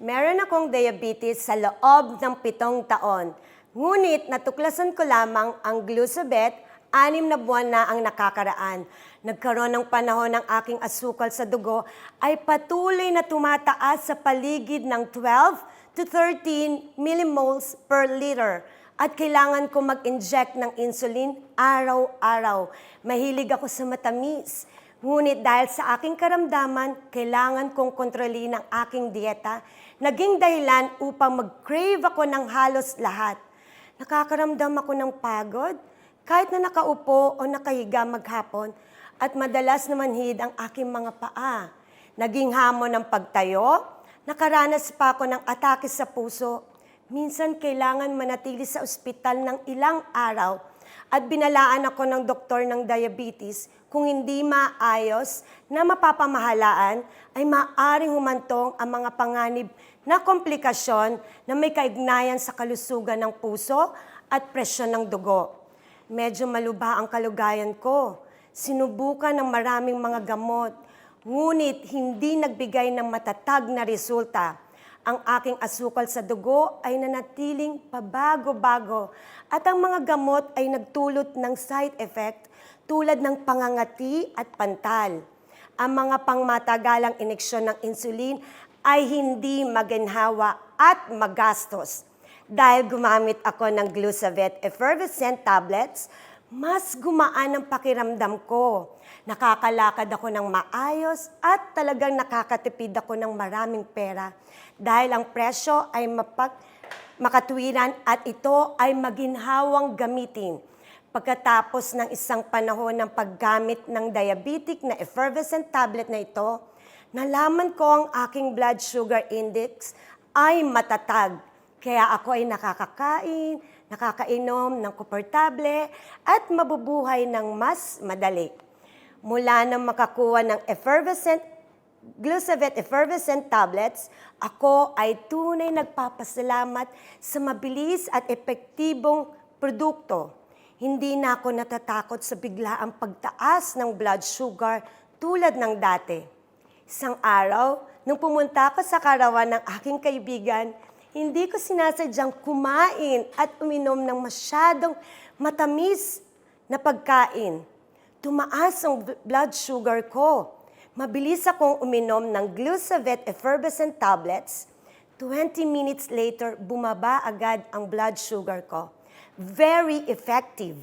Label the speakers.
Speaker 1: Meron akong diabetes sa loob ng 7 taon. Ngunit natuklasan ko lamang ang Glucobet, 6 na buwan na ang nakakaraan. Nagkaroon ng panahon ng aking asukal sa dugo ay patuloy na tumataas sa paligid ng 12 to 13 millimoles per liter. At kailangan ko mag-inject ng insulin araw-araw. Mahilig ako sa matamis. Ngunit dahil sa aking karamdaman, kailangan kong kontrolin ang aking dieta, naging dahilan upang mag-crave ako ng halos lahat. Nakakaramdam ako ng pagod, kahit na nakaupo o nakahiga maghapon, at madalas na manhid ang aking mga paa. Naging hamon ng pagtayo, nakaranas pa ako ng atake sa puso. Minsan kailangan manatili sa ospital ng ilang araw at binalaan ako ng doktor ng diabetes kung hindi maayos na mapapamahalaan ay maaaring humantong ang mga panganib na komplikasyon na may kaugnayan sa kalusugan ng puso at presyon ng dugo. Medyo malubha ang kalagayan ko. Sinubukan ng maraming mga gamot, ngunit hindi nagbigay ng matatag na resulta. Ang aking asukal sa dugo ay nanatiling pabago-bago at ang mga gamot ay nagdulot ng side effect tulad ng pangangati at pantal. Ang mga pangmatagalang ineksyon ng insulin ay hindi maginhawa at magastos. Dahil gumamit ako ng Glucobet effervescent tablets, mas gumaan ang pakiramdam ko. Nakakalakad ako ng maayos at talagang nakakatipid ako ng maraming pera dahil ang presyo ay makatuwiran at ito ay maginhawang gamitin. Pagkatapos ng isang panahon ng paggamit ng diabetic na effervescent tablet na ito, nalaman ko ang aking blood sugar index ay matatag. Kaya ako ay nakakakain, nakakainom ng komportable at mabubuhay ng mas madali. Mula nang makakuha ng Glucobet effervescent tablets, ako ay tunay nagpapasalamat sa mabilis at epektibong produkto. Hindi na ako natatakot sa biglaang pagtaas ng blood sugar tulad ng dati. Isang araw, nung pumunta ako sa karawan ng aking kaibigan, hindi ko sinasadyang kumain at uminom ng masyadong matamis na pagkain. Tumaas ang blood sugar ko. Mabilis akong uminom ng Glucobet effervescent tablets. 20 minutes later, bumaba agad ang blood sugar ko. Very effective.